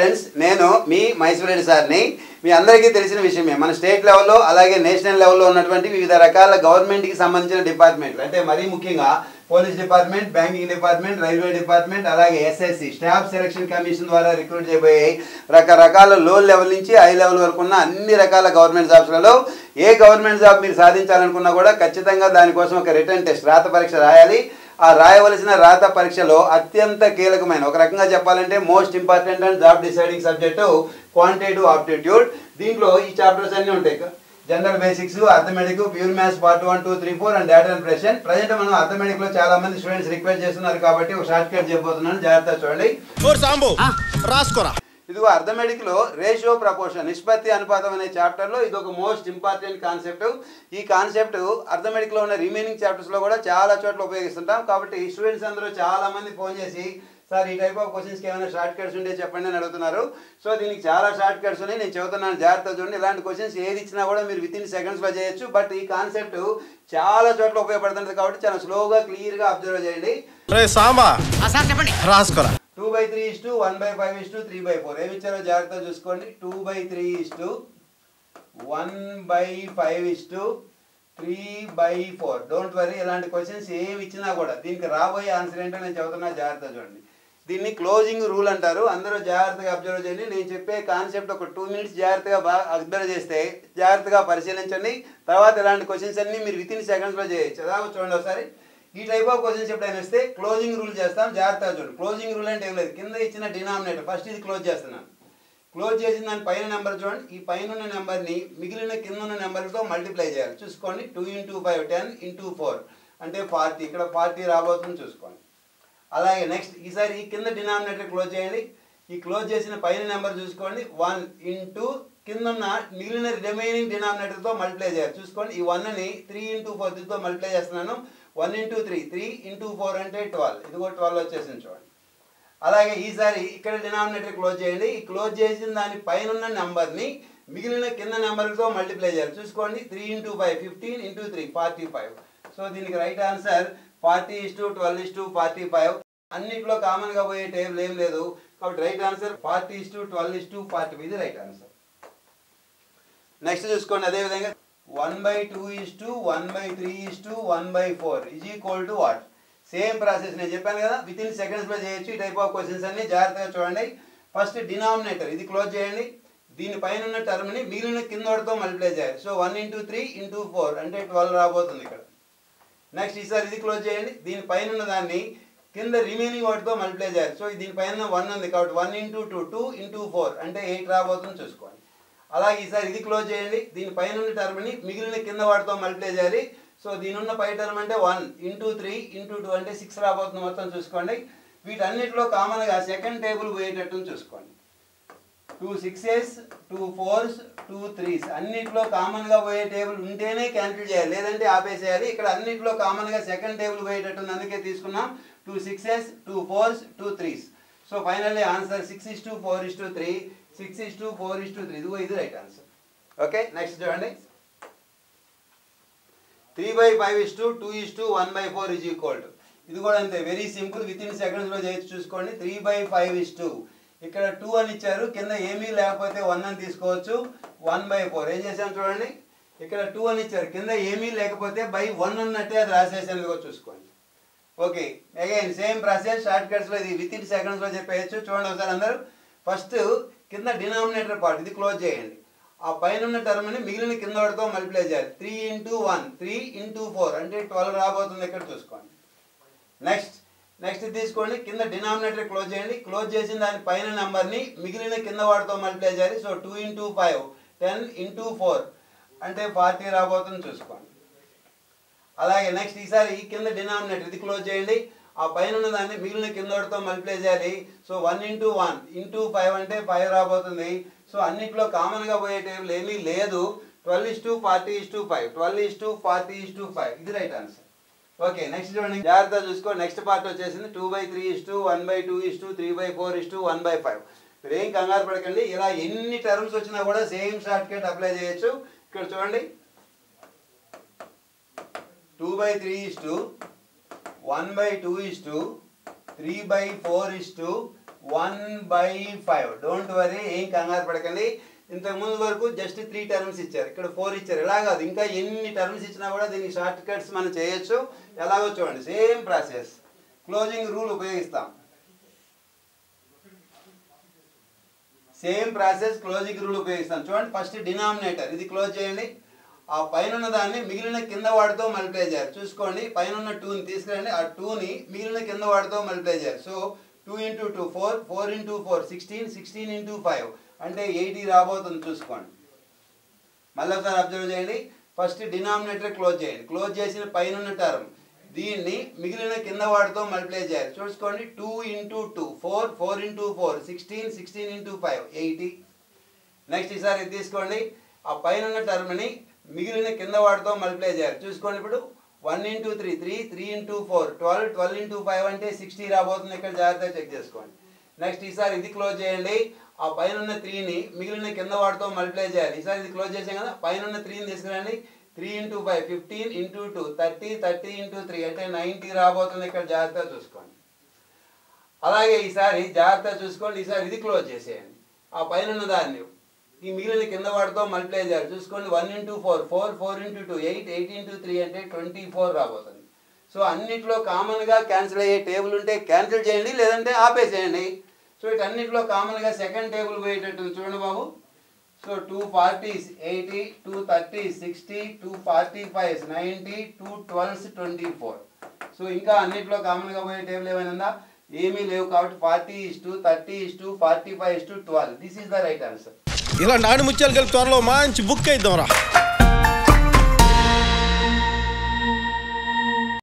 Students, నేను మీ మైసూరెడ్డి సార్ని. మీ అందరికీ తెలిసిన విషయమే, మన స్టేట్ లెవెల్లో అలాగే నేషనల్ లెవెల్లో ఉన్నటువంటి వివిధ రకాల గవర్నమెంట్కి సంబంధించిన డిపార్ట్మెంట్లు, అంటే మరీ ముఖ్యంగా police department, banking department, railway department, అలాగే ఎస్ఎస్సి స్టాఫ్ సెలక్షన్ కమిషన్ ద్వారా రిక్రూట్ చేయబోయే రకరకాల లో లెవెల్ నుంచి హై లెవెల్ వరకు ఉన్న అన్ని రకాల గవర్నమెంట్ జాబ్స్లలో ఏ గవర్నమెంట్ జాబ్ మీరు సాధించాలనుకున్నా కూడా ఖచ్చితంగా దానికోసం ఒక రిటర్న్ టెస్ట్, రాత పరీక్ష రాయాలి. ఆ రాయవలసిన రాత పరీక్షలో అత్యంత కీలకమైన, ఒక రకంగా చెప్పాలంటే most important and job deciding subject quantitative aptitude. దీంట్లో ఈ చాప్టర్స్ అన్నీ ఉంటాయి: general basics, arithmetic, pure maths part 1, 2, 3, 4 and data and present. Present మనం అర్థమెటిక్లో చాలా మంది స్టూడెంట్స్ రిక్వెస్ట్ చేస్తున్నారు కాబట్టి ఒక షార్ట్ కట్ చెప్పబోతున్నాను, జాగ్రత్తగా చూడండి. ఇదిగో అర్థమెటిక్లో రేషియో ప్రపోర్షన్, నిష్పత్తి అనుపాతం అనే చాప్టర్లో ఇది ఒక మోస్ట్ ఇంపార్టెంట్ కాన్సెప్ట్. ఈ కాన్సెప్ట్ అర్థమెటిక్లో ఉన్న రిమైనింగ్ చాప్టర్స్లో కూడా చాలా చోట్ల ఉపయోగిస్తుంటాం. కాబట్టి స్టూడెంట్స్ అందరూ చాలా మంది ఫోన్ చేసి, సార్ ఈ టైప్ ఆఫ్ క్వశ్చన్స్కి ఏమైనా షార్ట్ కట్స్ ఉంటే చెప్పండి అని అడుగుతున్నారు. సో దీనికి చాలా షార్ట్ కట్స్ ఉన్నాయి, నేను చెబుతున్నాను, జాగ్రత్త చూడండి. ఇలాంటి క్వశ్చన్స్ ఏది ఇచ్చినా కూడా మీరు విత్ ఇన్ సెకండ్స్లో చేయొచ్చు. బట్ ఈ కాన్సెప్ట్ చాలా చోట్ల ఉపయోగపడుతుంది కాబట్టి చాలా స్లోగా క్లియర్గా అబ్జర్వ్ చేయండి. 2/3 1/5 3/4 ఏమి ఇచ్చారో జాగ్రత్తగా చూసుకోండి. 2/3 1/5 3/4. డోంట్ వరీ, ఇలాంటి క్వశ్చన్స్ ఏమి ఇచ్చినా కూడా దీనికి రాబోయే ఆన్సర్ ఏంటో నేను చెబుతున్నా, జాగ్రత్తగా చూడండి. దీన్ని క్లోజింగ్ రూల్ అంటారు. అందరూ జాగ్రత్తగా అబ్జర్వ్ చేయండి. నేను చెప్పే కాన్సెప్ట్ ఒక 2 మినిట్స్ జాగ్రత్తగా అబ్జర్వ్ చేస్తే, జాగ్రత్తగా పరిశీలించండి. తర్వాత ఇలాంటి క్వశ్చన్స్ అన్ని మీరు విత్ ఇన్ సెకండ్స్లో చేయొచ్చు. అదాగా చూడండి ఒకసారి. ఈ టైప్ ఆఫ్ క్వశ్చన్స్ ఎప్పుడైనా వస్తే క్లోజింగ్ రూల్ చేస్తాం, జాగ్రత్తగా చూడండి. క్లోజింగ్ రూల్ అంటే ఏం లేదు, కింద ఇచ్చిన డినామినేటర్ ఫస్ట్ ఇది క్లోజ్ చేస్తున్నాను. క్లోజ్ చేసిన దాని పైన నెంబర్ చూడండి, ఈ పైన ఉన్న నెంబర్ని మిగిలిన కింద ఉన్న నెంబర్తో మల్టిప్లై చేయాలి. చూసుకోండి, 2 × 5 10 × 4 అంటే 40. ఇక్కడ 40 రాబోతుంది చూసుకోండి. అలాగే నెక్స్ట్ ఈసారి ఈ కింద డినామినేటర్ క్లోజ్ చేయండి. ఈ క్లోజ్ చేసిన పైన నెంబర్ చూసుకోండి, 1 × కింద ఉన్న మిగిలిన రిమైనింగ్ డినామినేటర్తో మల్టిప్లై చేయాలి. చూసుకోండి, ఈ 1ని 3 × 4 దీంతో మల్టిప్లై చేస్తున్నాను. 1 × 3 3 × 4 అంటే 12. ఇదిగో 12 వచ్చేసింది చూడండి. అలాగే ఈసారి ఇక్కడ డినామినేటర్ క్లోజ్ చేయండి. ఈ క్లోజ్ చేసిన దాని పైన ఉన్న నెంబర్ని మిగిలిన కింద నెంబర్తో మల్టిప్లై చేయాలి. చూసుకోండి, 3 × 5 15 × 3 45. సో దీనికి రైట్ ఆన్సర్ 40:12:45. అన్నిట్లో కామన్గా పోయే టేబుల్ ఏం లేదు కాబట్టి రైట్ ఆన్సర్ 40:12:45. ఇది రైట్ ఆన్సర్. నెక్స్ట్ చూసుకోండి, అదేవిధంగా 1/2 1/3 1/4 is equal to what? Same process నేను చెప్పాను కదా, విత్ ఇన్ సెకండ్స్లో చేయొచ్చు. ఈ టైప్ ఆఫ్ క్వశ్చన్స్ అన్ని జాగ్రత్తగా చూడండి. ఫస్ట్ డినామినేటర్ ఇది క్లోజ్ చేయండి. దీనిపైన ఉన్న టర్మ్ని మిగిలిన కింద వాటితో మల్టిప్లై చేయాలి. సో 1 × 3 × 4 అంటే 12 రాబోతుంది ఇక్కడ. నెక్స్ట్ ఈసారి ఇది క్లోజ్ చేయండి. దీనిపైన ఉన్న దాన్ని కింద రిమైనింగ్ వాటితో మల్టిప్లై చేయాలి. సో దీనిపైన 1 ఉంది కాబట్టి 1 × 2 2 × 4 అంటే 8 రాబోతుంది చూసుకోండి. అలాగే ఈసారి ఇది క్లోజ్ చేయండి. దీనిపైన ఉన్న టర్మ్ని మిగిలిన కింద వాటితో మల్టిప్లై చేయాలి. సో దీని ఉన్న పై టర్మ్ అంటే 1 × 3 × 2 అంటే 6 రాబోతుంది మొత్తం చూసుకోండి. వీటన్నిటిలో కామన్గా సెకండ్ టేబుల్ పోయేటట్టు చూసుకోండి. 2 6s 2 4s 2 3s అన్నిటిలో కామన్గా పోయే టేబుల్ ఉంటేనే క్యాన్సిల్ చేయాలి, లేదంటే ఆపేసేయాలి. ఇక్కడ అన్నిటిలో కామన్గా సెకండ్ టేబుల్ పోయేటట్టు అందుకే తీసుకున్నాం. 2 6s 2 4s 2 3s. So finally answer 6:4:3 6:4:3. ఇదిగో ఇది రైట్ ఆన్సర్. ఓకే, నెక్స్ట్ చూడండి. 3/5 2 1/4 ఈజ్ ఈక్వల్ టు, ఇది కూడా అంతే, వెరీ సింపుల్, విత్ ఇన్ సెకండ్స్లో చేయొచ్చు చూసుకోండి. 3/5 ఇక్కడ 2 అని ఇచ్చారు, కింద ఏమీ లేకపోతే 1 అని తీసుకోవచ్చు. 1/4 ఏం చేసాం చూడండి, ఇక్కడ 2 అని ఇచ్చారు, కింద ఏమీ లేకపోతే బై 1 అన్నట్టే అది రాసేసాను చూసుకోండి. Okay, again same process, short కట్స్లో ఇది విత్ ఇన్ సెకండ్స్లో చెప్పేయచ్చు. చూడండి ఒకసారి అందరూ. ఫస్ట్ కింద డినామినేటర్ పార్ట్ ఇది క్లోజ్ చేయండి. ఆ పైన ఉన్న టర్మ్ని మిగిలిన కింద వాటితో మల్టిప్లై చేయాలి. 3 × 1 3 × 4 అంటే 12 రాబోతుంది ఇక్కడ చూసుకోండి. నెక్స్ట్ తీసుకోండి, కింద డినామినేటర్ క్లోజ్ చేయండి. క్లోజ్ చేసిన దాని పైన నెంబర్ని మిగిలిన కింద వాటితో మల్టిప్లై చేయాలి. సో 2 × 5 10 × 4 అంటే 40 రాబోతుంది చూసుకోండి. అలాగే నెక్స్ట్ ఈసారి ఈ కింద డినామినేటర్ ఇది క్లోజ్ చేయండి. ఆ పైన ఉన్న దాన్ని మిగిలిన కింద వాటితో మల్టిప్లై చేయాలి. సో 1 × 1 × 5 అంటే 5 రాబోతుంది. సో అన్నిట్లో కామన్గా పోయే టేబుల్ ఏమీ లేదు. 12:40:5 12:40:5 ఇది రైట్ ఆన్సర్. ఓకే, నెక్స్ట్ చూడండి, జాగ్రత్తగా చూసుకో. నెక్స్ట్ పార్ట్ వచ్చేసింది 2/3 1/2 3/4 1/5. మీరు ఏం కంగారు పడకండి, ఇలా ఎన్ని టర్మ్స్ వచ్చినా కూడా సేమ్ షార్ట్ కట్ అప్లై చేయొచ్చు. ఇక్కడ చూడండి, 2/3 1/2 3/4 1/5. డోంట్ వరీ, ఏం కంగారు పడకండి. ఇంతకు ముందు వరకు జస్ట్ 3 టర్మ్స్ ఇచ్చారు, ఇక్కడ 4 ఇచ్చారు. ఎలా కాదు, ఇంకా ఎన్ని టర్మ్స్ ఇచ్చినా కూడా దీనికి షార్ట్ కట్స్ మనం చేయొచ్చు. ఎలాగో చూడండి, సేమ్ ప్రాసెస్. క్లోజింగ్ రూల్ ఉపయోగిస్తాం. సేమ్ ప్రాసెస్, క్లోజింగ్ రూల్ ఉపయోగిస్తాం. చూడండి, ఫస్ట్ డినామినేటర్ ఇది క్లోజ్ చేయండి. ఆ పైన దాన్ని మిగిలిన కింద వాడితో మల్టిప్లై చేయాలి. చూసుకోండి, పైన 2ని తీసుకురండి, ఆ 2ని మిగిలిన కింద వాడితో మల్టిప్లై చేయాలి. సో 2 × 2 4, 4 × 4 16, 16 × 5 అంటే 80 రాబోతుంది. చూసుకోండి, మళ్ళీ ఒకసారి అబ్జర్వ్ చేయండి. ఫస్ట్ డినామినేటర్ క్లోజ్ చేయండి. క్లోజ్ చేసిన పైన టర్మ్ దీన్ని మిగిలిన కింద వాడితో మల్టిప్లై చేయాలి. చూసుకోండి, 2 × 2 4, 4 × 4 16, 16 × 5 80. నెక్స్ట్ ఈసారి ఇది తీసుకోండి, ఆ పైన టర్మ్ని మిగిలిన కింద వాడితో మల్టిప్లై చేయాలి. చూసుకోండి, ఇప్పుడు 1 × 3 3, 3 × 4 12, 12 × 5 అంటే 60 రాబోతుంది. ఇక్కడ జాగ్రత్తగా చెక్ చేసుకోండి. నెక్స్ట్ ఈసారి ఇది క్లోజ్ చేయండి. ఆ పైన 3ని మిగిలిన కింద వాడితో మల్టిప్లై చేయాలి. ఈసారి ఇది క్లోజ్ చేసాం కదా, పైన 3ని తీసుకురండి. 3 × 5 15 × 2 30, 30 × 3 అంటే 90 రాబోతుంది. ఇక్కడ జాగ్రత్తగా చూసుకోండి. అలాగే ఈసారి జాగ్రత్తగా చూసుకోండి, ఈసారి ఇది క్లోజ్ చేసేయండి. ఆ పైన దాన్ని ఈ మిగిలిన కింద వాడితో మల్టిప్లై చేయాలి. చూసుకోండి, 1 × 4 4, 4 × 2 8, 8 × 3 అంటే 24 రాబోతుంది. సో అన్నిట్లో కామన్గా క్యాన్సిల్ అయ్యే టేబుల్ ఉంటే క్యాన్సిల్ చేయండి, లేదంటే ఆపేసేయండి. సో ఇటన్నిటిలో కామన్గా సెకండ్ టేబుల్ పోయేటట్టు చూడండి బాబు. So 2 40s 80, 2 30s 60, 2 45s 90, 2 12s 24. So ఇంకా అన్నిట్లో కామన్గా పోయే టేబుల్ ఏమైనా ఉందా? ఏమీ లేవు. కాబట్టి 40:30:45:12 this is the right answer. ఇలా నాని ముత్యాలు కలిపి త్వరలో మంచి బుక్ అయిద్దాంరా.